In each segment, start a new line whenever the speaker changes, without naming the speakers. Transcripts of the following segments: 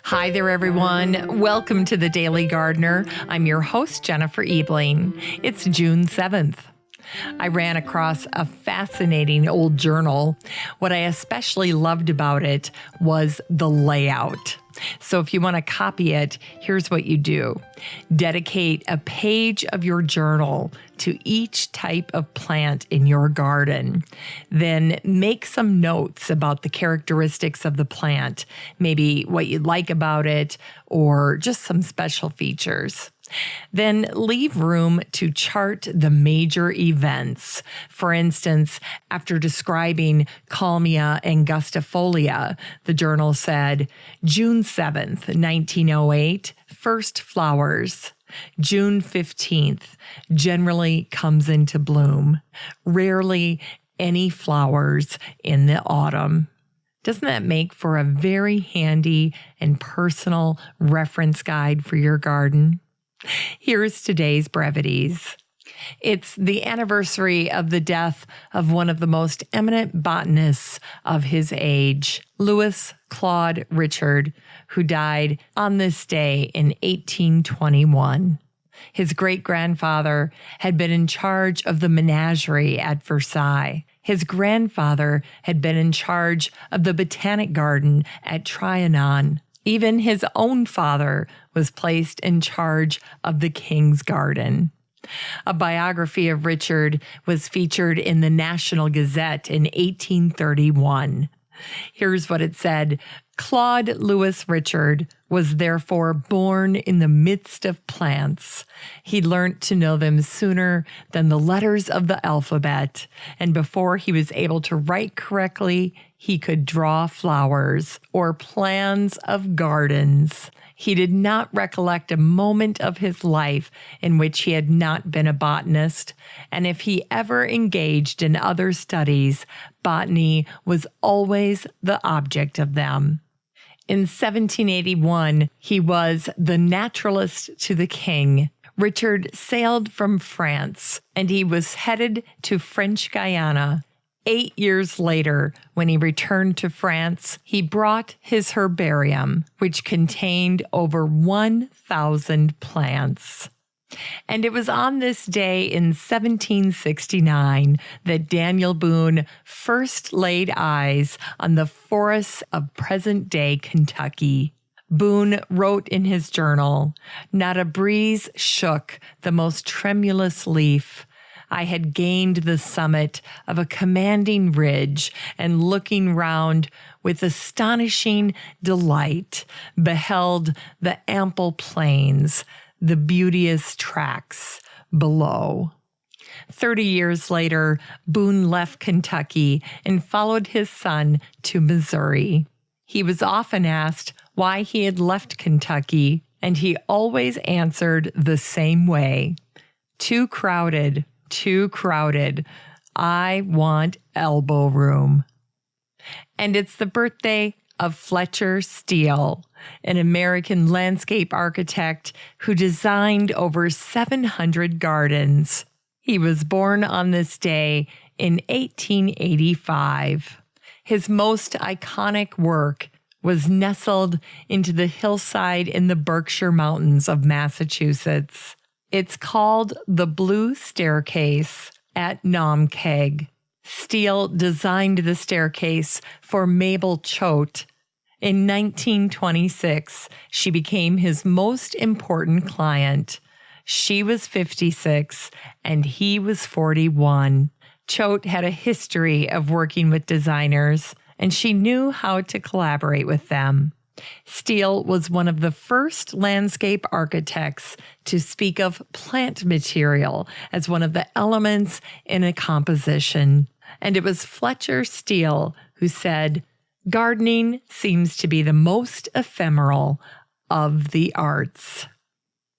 Hi there, everyone. Welcome to the Daily Gardener. I'm your host, Jennifer Ebling. It's June 7th. I ran across a fascinating old journal. What I especially loved about it was the layout. So if you want to copy it, here's what you do. Dedicate a page of your journal to each type of plant in your garden. Then make some notes about the characteristics of the plant, maybe what you like about it, or just some special features. Then leave room to chart the major events. For instance, after describing Kalmia Angustifolia, the journal said, June 7th, 1908, first flowers. June 15th, generally comes into bloom. Rarely any flowers in the autumn. Doesn't that make for a very handy and personal reference guide for your garden? Here's today's brevities. It's the anniversary of the death of one of the most eminent botanists of his age, Louis Claude Richard, who died on this day in 1821. His great-grandfather had been in charge of the menagerie at Versailles. His grandfather had been in charge of the botanic garden at Trianon. Even his own father was placed in charge of the King's Garden. A biography of Richard was featured in the National Gazette in 1831. Here's what it said. Claude Louis Richard was therefore born in the midst of plants. He learnt to know them sooner than the letters of the alphabet, and before he was able to write correctly, he could draw flowers or plans of gardens. He did not recollect a moment of his life in which he had not been a botanist, and if he ever engaged in other studies, botany was always the object of them. In 1781, he was the naturalist to the king. Richard sailed from France, and he was headed to French Guyana. 8 years later, when he returned to France, he brought his herbarium, which contained over 1,000 plants. And it was on this day in 1769 that Daniel Boone first laid eyes on the forests of present-day Kentucky. Boone wrote in his journal, "Not a breeze shook the most tremulous leaf. I had gained the summit of a commanding ridge, and looking round with astonishing delight, beheld the ample plains, the beauteous tracts below." 30 years later, Boone left Kentucky and followed his son to Missouri. He was often asked why he had left Kentucky, and he always answered the same way. Too crowded. I want elbow room. And it's the birthday of Fletcher Steele, an American landscape architect who designed over 700 gardens. He was born on this day in 1885. His most iconic work was nestled into the hillside in the Berkshire Mountains of Massachusetts. It's called the Blue Staircase at Naumkeag. Steele designed the staircase for Mable Choate. In 1926, she became his most important client. She was 56 and he was 41. Choate had a history of working with designers, and she knew how to collaborate with them. Steele was one of the first landscape architects to speak of plant material as one of the elements in a composition. And it was Fletcher Steele who said, "Gardening seems to be the most ephemeral of the arts."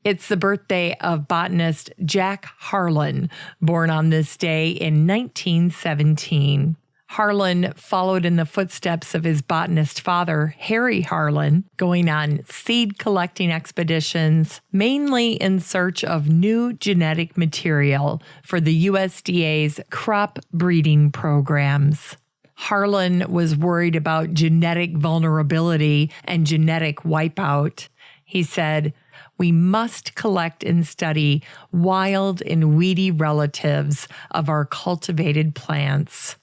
It's the birthday of botanist Jack Harlan, born on this day in 1917. Harlan followed in the footsteps of his botanist father, Harry Harlan, going on seed collecting expeditions, mainly in search of new genetic material for the USDA's crop breeding programs. Harlan was worried about genetic vulnerability and genetic wipeout. He said, "We must collect and study wild and weedy relatives of our cultivated plants.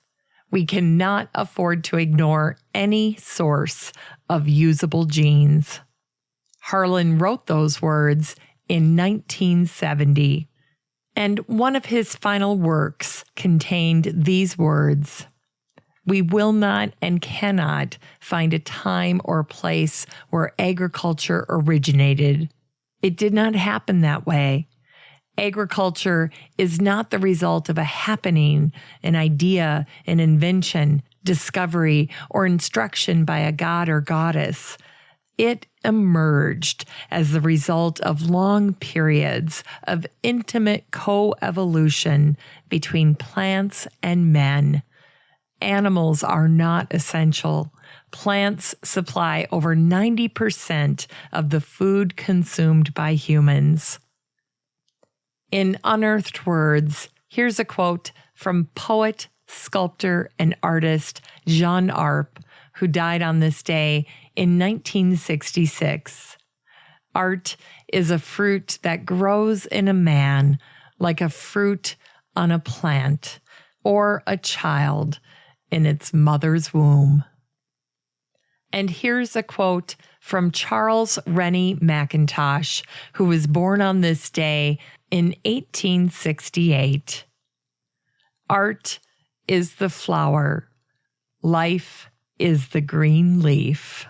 We cannot afford to ignore any source of usable genes." Harlan wrote those words in 1970, and one of his final works contained these words: "We will not and cannot find a time or place where agriculture originated. It did not happen that way. Agriculture is not the result of a happening, an idea, an invention, discovery, or instruction by a god or goddess. It emerged as the result of long periods of intimate co-evolution between plants and men. Animals are not essential. Plants supply over 90% of the food consumed by humans." In Unearthed Words, here's a quote from poet, sculptor, and artist Jean Arp, who died on this day in 1966. "Art is a fruit that grows in a man like a fruit on a plant, or a child in its mother's womb." And here's a quote from Charles Rennie Mackintosh, who was born on this day in 1868. "Art is the flower. Life is the green leaf."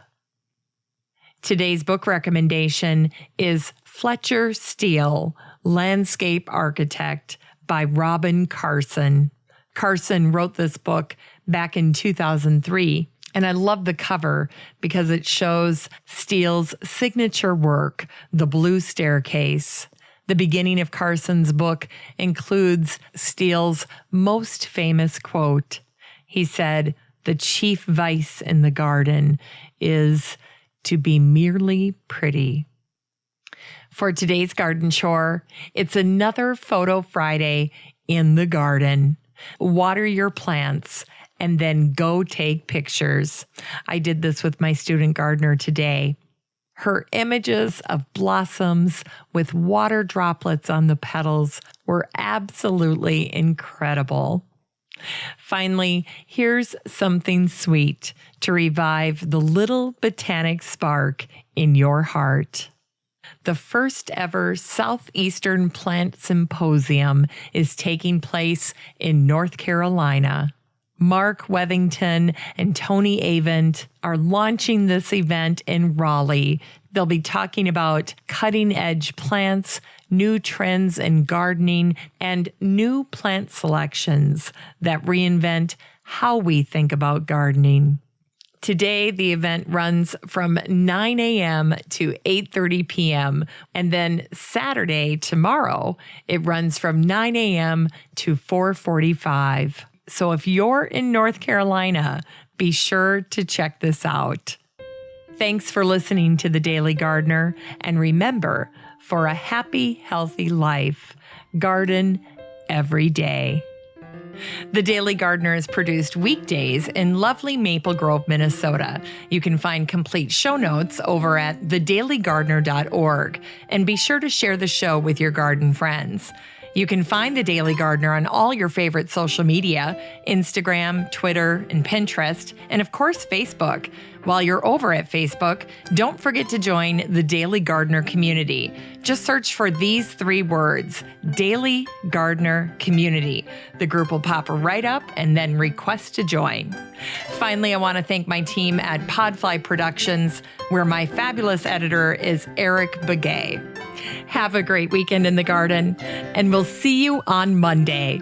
Today's book recommendation is Fletcher Steele, Landscape Architect by Robin Karson. Karson wrote this book back in 2003, and I love the cover because it shows Steele's signature work, The Blue Staircase. The beginning of Karson's book includes Steele's most famous quote. He said, "The chief vice in the garden is to be merely pretty." For today's garden chore, it's another Photo Friday in the garden. Water your plants and then go take pictures. I did this with my student gardener today. Her images of blossoms with water droplets on the petals were absolutely incredible. Finally, here's something sweet to revive the little botanic spark in your heart. The first ever Southeastern Plant Symposium is taking place in North Carolina. Mark Wethington and Tony Avent are launching this event in Raleigh. They'll be talking about cutting-edge plants, new trends in gardening, and new plant selections that reinvent how we think about gardening. Today, the event runs from 9 a.m. to 8:30 p.m. And then Saturday, tomorrow, it runs from 9 a.m. to 4:45. So if you're in North Carolina, be sure to check this out. Thanks for listening to The Daily Gardener. And remember, for a happy, healthy life, garden every day. The Daily Gardener is produced weekdays in lovely Maple Grove, Minnesota. You can find complete show notes over at thedailygardener.org, and be sure to share the show with your garden friends. You can find The Daily Gardener on all your favorite social media, Instagram, Twitter, and Pinterest, and of course, Facebook. While you're over at Facebook, don't forget to join the Daily Gardener community. Just search for these 3 words, Daily Gardener Community. The group will pop right up, and then request to join. Finally, I want to thank my team at Podfly Productions, where my fabulous editor is Eric Begay. Have a great weekend in the garden, and we'll see you on Monday.